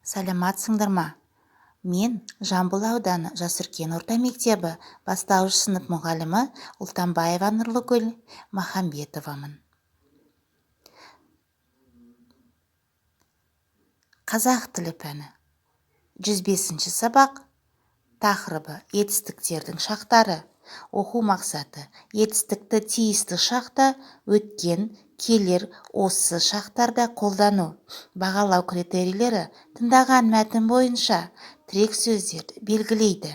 Саламатсыңдар ма? Мен Жамбыл ауданы Жасүркен орта мектебі бастауыш сынып мұғалімі Ұлтанбаева Нұрлыкүл Махамбетовамын. Қазақ тілі пәні 105-ші сабақ. Тақырыбы етістіктердің шақтары. Оқу мақсаты етістікті тиісті шақта, өткен, келер, осы шақтарда қолдану. Бағалау критерийлері тыңдаған мәтін бойынша тірек сөздерді белгілейді.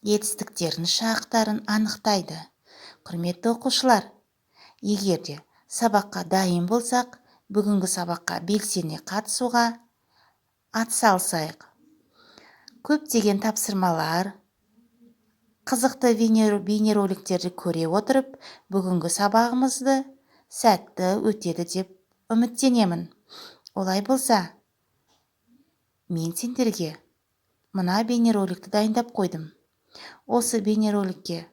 Етістіктердің шақтарын анықтайды. Құрметті оқушылар, егерде сабаққа дайын болсақ, бүгінгі сабаққа белсене қатысуға атсалысайық. Көптеген тапсырмалар, қызықты бейнероликтерді көре отырып, бүгінгі сабағымызды сәтті өтеді деп үміттенемін. Олай болса, мен сендерге мына бейнероликті дайындап қойдым. Осы бейнероликке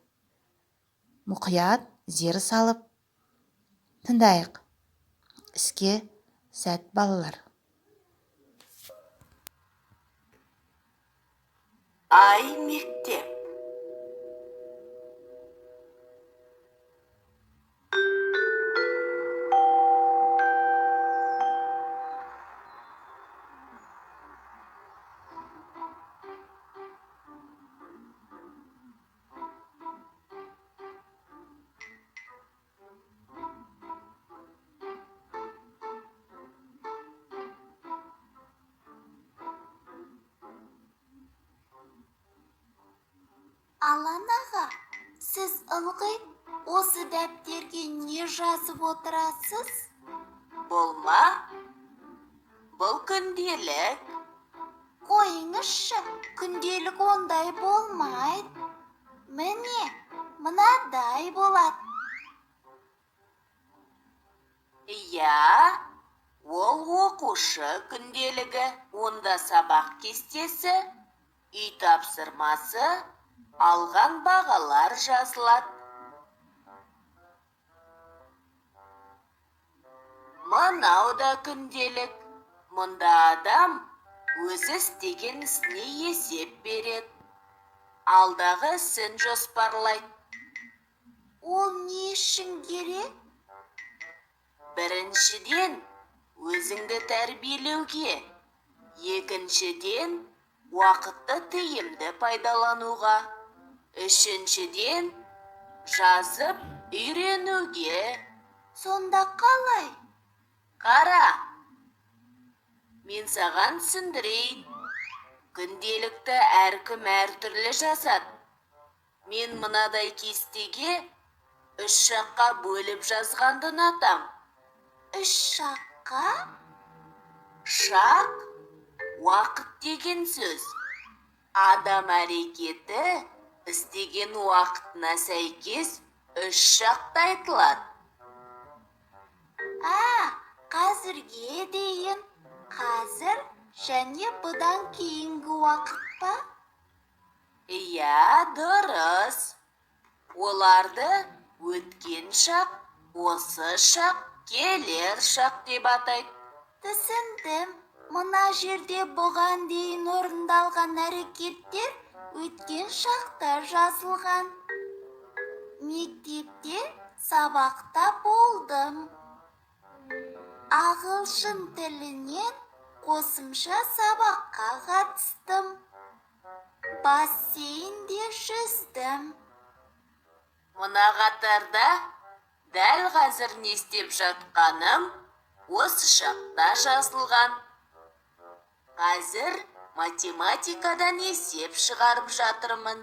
мұқият зер салып тыңдайық. Іске сәт, балалар. Ай мектеп. Алан аға, сіз ылғи осы дәптерге не жазып отырасыз? Болма? Бұл күнделік. Қойыңызшы, күнделік ондай болмайды. Міне, мынадай болады. Иә, ол оқушы күнделігі. Онда сабақ кестесі, үй тапсырмасы, алған бағалар жазылады. Мынау да күнделік. Мұнда адам өзі істеген ісіне есеп береді. Алдағы ісін жоспарлайды. Ол не үшін керек? Біріншіден, өзіңді тәрбиелеуге. Екіншіден, уақытты тиімді пайдалануға. Үшіншіден, жазып үйренуге. Сонда қалай? Қара, мен саған түсіндірейін. Күнделікті әркім әртүрлі жазады. Мен мынадай кестеге 3 жаққа бөліп жазғанды ұнатам. 3 жаққа? Шақ, уақыт деген сөз. Адам әрекеті істеген уақытына сәйкес 3 жақта айтылады. Қазірге дейін, қазір және бұдан кейінгі уақыт па? Иә, дұрыс. Оларды өткен шақ, осы шақ, келер шақ деп атайды. Түсіндім. Мына жерде бұған дейін орындалған әрекеттер өткен шақта жазылған. Мектепте сабақта болдым. Ағылшын тілінен қосымша сабаққа қатыстым. Бассейнде жүздім. Мына қатарда дәл қазір не істеп жатқаным осы шақта жазылған. Қазір математикадан есеп шығарып жатырмын.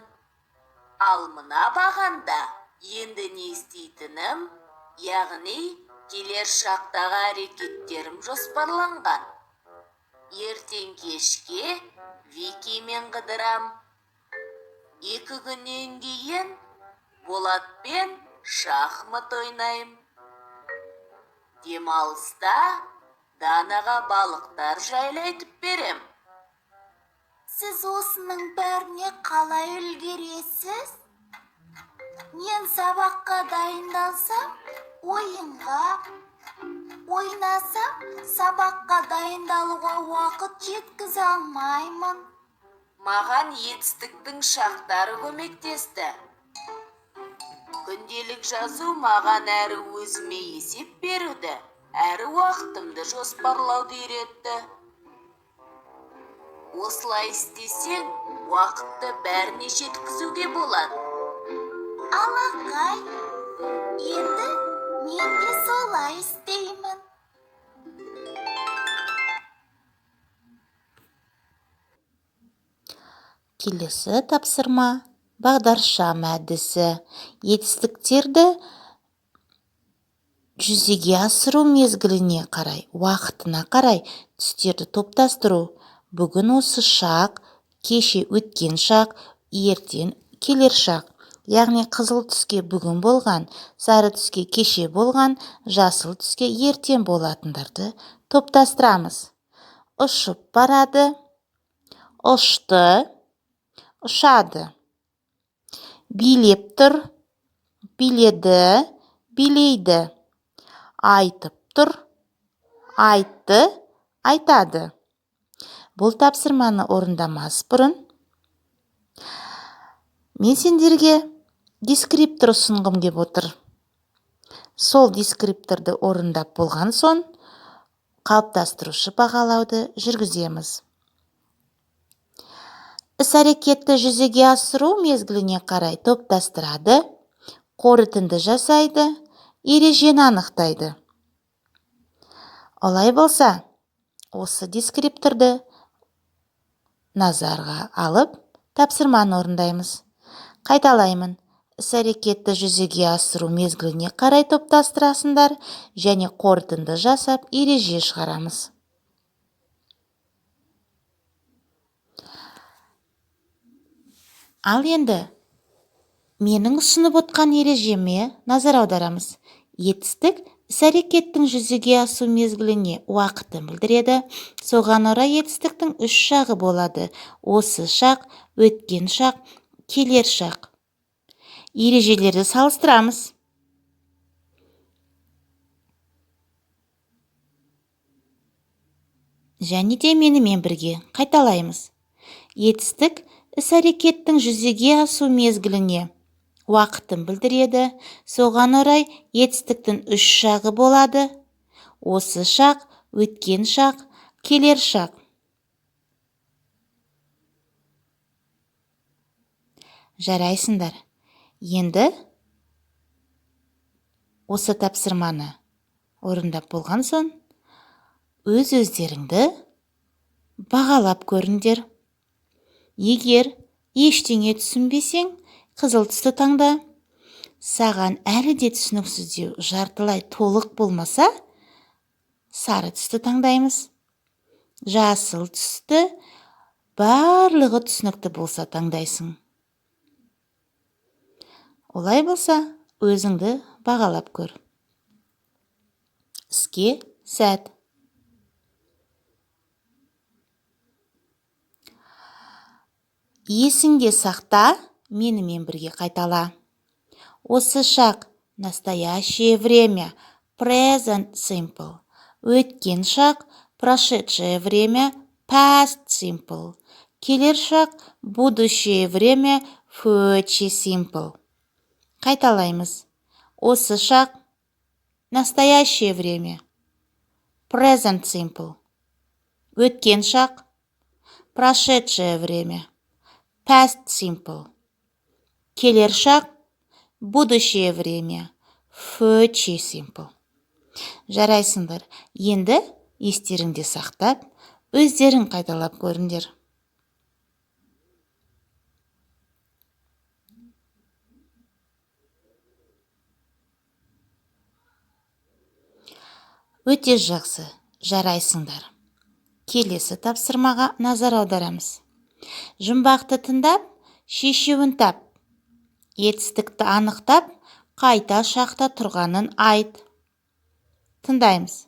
Ал мына бағанда енді не істейтінім, яғни келер шақтағы әрекеттерім жоспарланған. Ертең кешке Викимен қыдырам. 2 күннен кейін Болатпен шахмат ойнайым. Демалыста Данаға балықтар жайлы айтып берем. Сіз осының бәріне қалай үлгересіз? Мен сабаққа дайындалсам, ойынға, ойнасам сабаққа дайындалуға уақыт жеткізе алмаймын. Маған етістіктің шақтары көмектесті. Күнделік жазу маған әрі өзіме есеп беруді, әрі уақытымды жоспарлауды үйретті. Осылай істесең, уақытты бәріне жеткізуге болады. Алақай, енді мен де солай істеймін. Келесі тапсырма бағдаршам әдісі. Етістіктерді жүзеге асыру мезгіліне қарай, уақытына қарай түстерді топтастыру. Бүгін осы шақ, кеше өткен шақ, ертең келер шақ. Яғни қызыл түске бүгін болған, сары түске кеше болған, жасыл түске ертең болатындарды топтастырамыз. Ұшып барады, ұшты, ұшады. Билеп тұр, биледі, билейді. Айтып тұр, айтты, айтады. Бұл тапсырманы орындамас бұрын мен сендерге дескриптор ұсынғым кеп отыр. Сол дескрипторды орындап болған соң қалыптастырушы бағалауды жүргіземіз. Іс-әрекетті жүзеге асыру мезгіліне қарай топтастырады, қорытынды жасайды, ережені анықтайды. Олай болса, осы дескрипторды назарға алып, тапсырманы орындаймыз. Қайталаймын. Іс-әрекетті жүзеге асыру мезгіліне қарай топтастырасыңдар және қорытынды жасап, ереже шығарамыз. Ал енді менің ұсынып отқан ережеме назар аударамыз. Етістік іс-әрекеттің жүзеге асу мезгіліне уақытын білдіреді. Соған орай етістіктің 3 жағы болады. Осы шақ, өткен шақ, келер шақ. Ережелерді салыстырамыз. Және де менімен бірге қайталаймыз. Етістік іс-әрекеттің жүзеге асу мезгіліне уақытын білдіреді. Соған орай етістіктің 3 жағы болады. Осы шақ, өткен шақ, келер шақ. Жарайсыңдар. Енді осы тапсырманы орындап болған соң өз-өздеріңді бағалап көріңдер. Егер ештеңе түсінбесең, қызыл түсті таңда. Саған әлі де түсініксіздеу жартылай толық болмаса, сары түсті таңдаймыз. Жасыл түсті барлығы түсінікті болса таңдайсың. Олай болса, өзіңді бағалап көр. Іске сәт. Есіңде сақта, менімен бірге қайтала. Осы шақ настоящее время, present simple. Өткен шақ прошедшее время, past simple. Келер шақ будущее время, future simple. Қайталаймыз. Осы шақ настоящее время, present simple. Өткен шақ прошедшее время, past simple. Келер шақ будущее время, future simple. Жарайсыңдар. Енді естеріңде сақтап, өздерің қайталап көріңдер. Өте жақсы. Жарайсыңдар. Келесі тапсырмаға назар аударамыз. Жұмбақты тыңдап, шешуін тап. Етістікті анықтап, қайта шақта тұрғанын айт. Тыңдаймыз.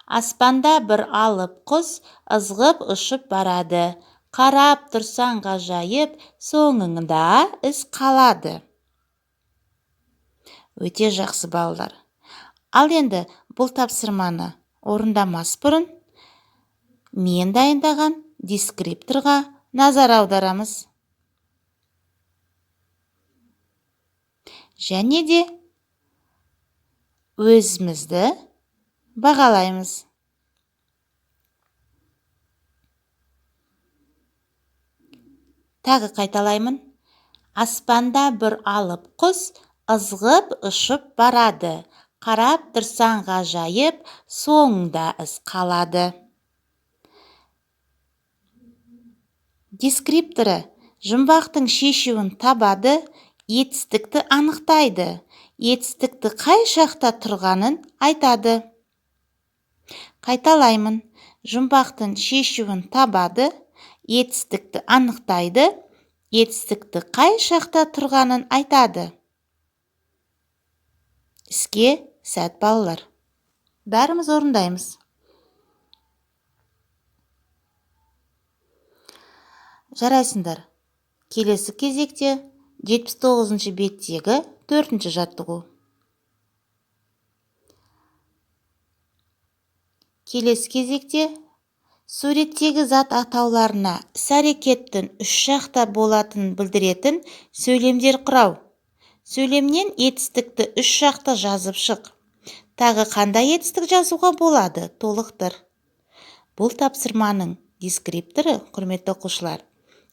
Аспанда бір алып құс ызғып ұшып барады. Қарап тұрсаң ғажайып, соңыңда із қалады. Өте жақсы балалар. Ал енді бұл тапсырманы орындамас бұрын мен дайындаған дескрипторға назар аударамыз. Және де өзімізді бағалаймыз. Тағы қайталаймын. Аспанда бір алып құс ызғып ұшып барады. Қарап тұрсаң ғажайып, соңында із қалады. Дескрипторы жұмбақтың шешуін табады, етістікті анықтайды. Етістікті қай шақта тұрғанын айтады. Қайталаймын. Жұмбақтың шешуін табады, етістікті анықтайды, етістікті қай шақта тұрғанын айтады. Іске сәт балалар. Бәріміз орындаймыз. Жарайсыңдар. Келесі кезекте 79 беттегі 4-ші жаттығу. Келесі кезекте суреттегі зат атауларына іс-әрекеттің үш жақта болатынын білдіретін сөйлемдер құрау. Сөйлемнен етістікті үш жақта жазып шық. Тағы қандай етістік жазуға болады? Толықтыр. Бұл тапсырманың дескрипторы, құрметті оқушылар,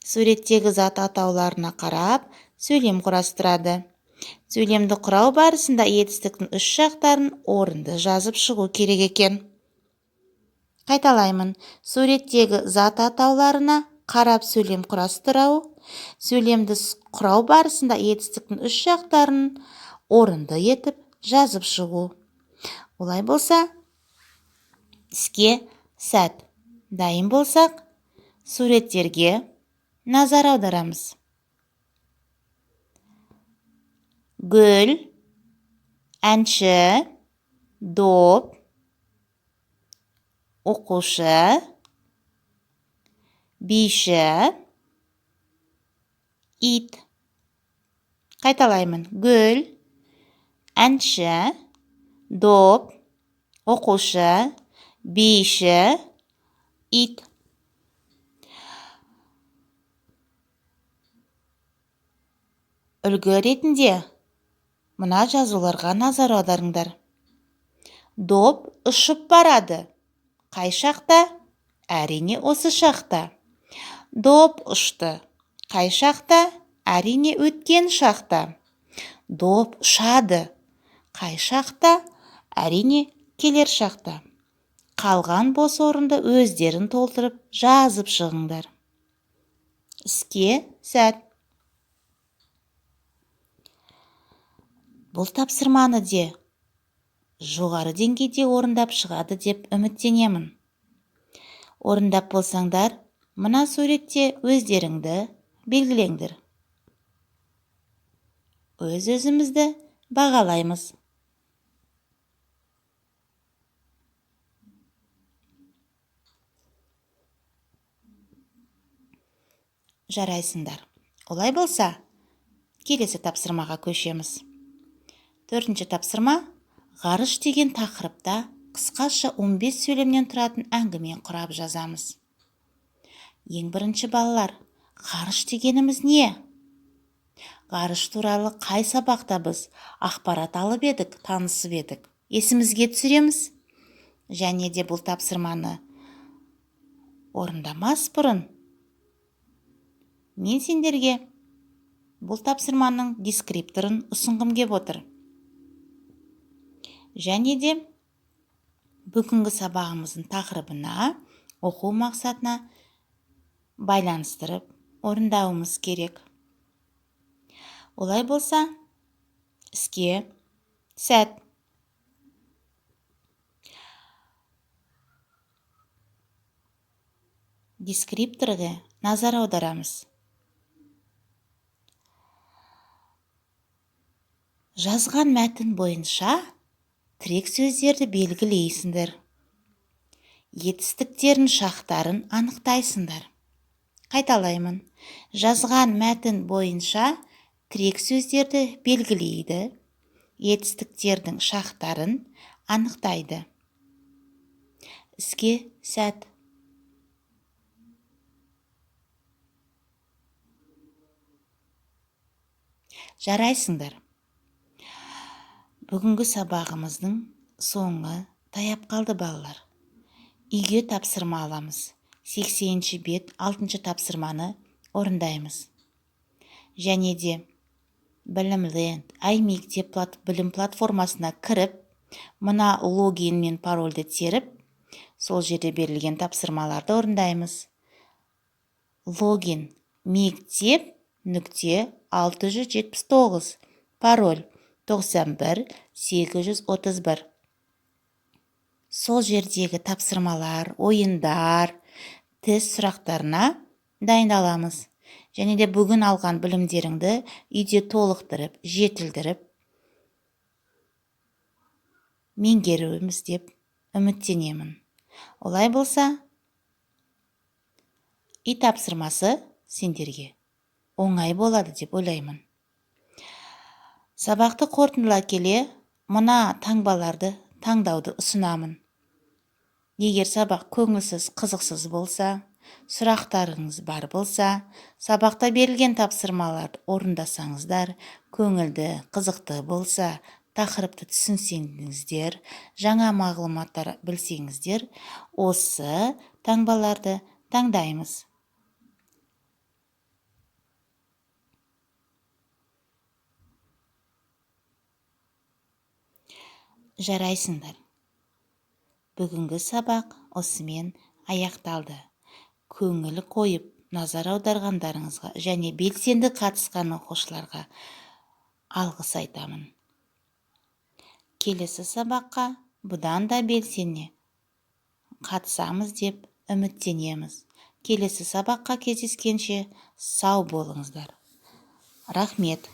суреттегі зат атауларына қарап, сөйлем құрастырады. Сөйлемді құрау барысында етістіктің үш жақтарын орынды жазып шығу керек екен. Қайталаймын. Суреттегі зат атауларына қарап сөйлем құрастырау. Сөйлемді құрау барысында етістіктің үш жақтарын орынды етіп жазып шығу. Олай болса, іске сәт. Дайын болсақ, суреттерге назар аударамыз. Гүл, әнші, доп, оқушы, биші, ит. Қайталаймын. Гүл, әнші, доп, оқушы, биші, ит. Үлгі ретінде мына жазуларға назар аударыңдар. Доп ұшып барады. Қай шақта? Әрине осы шақта. Доп ұшты. Қай шақта? Әрине өткен шақта. Доп ұшады. Қай шақта? Әрине келер шақта. Қалған бос орынды өздерін толтырып жазып шығыңдар. Іске сәт. Бұл тапсырманы де жоғары деңгейде орындап шығады деп үміттенемін. Орындап болсаңдар, мына суретте өздеріңді белгілеңдер. Өз-өзімізді бағалаймыз. Жарайсыңдар. Олай болса, келесі тапсырмаға көшеміз. 4-ші тапсырма ғарыш деген тақырыпта қысқаша 15 сөйлемнен тұратын әңгіме құрап жазамыз. Ең бірінші балалар, ғарыш дегеніміз не? Ғарыш туралы қай сабақта біз ақпарат алып едік, танысып едік? Есімізге түсіреміз. Және де бұл тапсырманы орындамас бұрын мен сендерге бұл тапсырманың дескрипторын ұсынғым кеп отыр. Және де бүгінгі сабағымыздың тақырыбына, оқу мақсатына байланыстырып орындауымыз керек. Олай болса, іске сәт. Дескрипторға назар аударамыз. Жазған мәтін бойынша тірек сөздерді белгілейсіңдер. Етістіктерін шақтарын анықтайсыңдар. Қайталаймын. Жазған мәтін бойынша тірек сөздерді белгілейді. Етістіктердің шақтарын анықтайды. Іске сәт. Жарайсыңдар. Бүгінгі сабағымыздың соңы таяп қалды балалар. Үйге тапсырма аламыз. 80-ші бет 6-шы тапсырманы орындаймыз. Және де Білімленд iMектеп білім платформасына кіріп, мына логин мен парольді теріп, сол жерде берілген тапсырмаларды орындаймыз. Логин мектеп нүкте 679, пароль 91 831. Сол жердегі тапсырмалар, ойындар, тест сұрақтарына дайындаламыз. Және де бүгін алған білімдеріңді үйде толықтырып, жетілдіріп, меңгеруіміз деп үміттенемін. Олай болса, үй тапсырмасы сендерге оңай болады деп ойлаймын. Сабақты қорытындылай келе, мына таңбаларды таңдауды ұсынамын. Егер сабақ көңілсіз, қызықсыз болса, сұрақтарыңыз бар болса, сабақта берілген тапсырмаларды орындасаңыздар, көңілді, қызықты болса, тақырыпты түсінсеңіздер, жаңа мағлұматтар білсеңіздер, осы таңбаларды таңдаймыз. Жарайсыңдар. Бүгінгі сабақ осымен аяқталды. Көңіл қойып, назар аударғандарыңызға және белсенді қатысқан оқушыларға алғыс айтамын. Келесі сабаққа бұдан да белсене қатысамыз деп үміттенеміз. Келесі сабаққа кездескенше сау болыңыздар. Рахмет.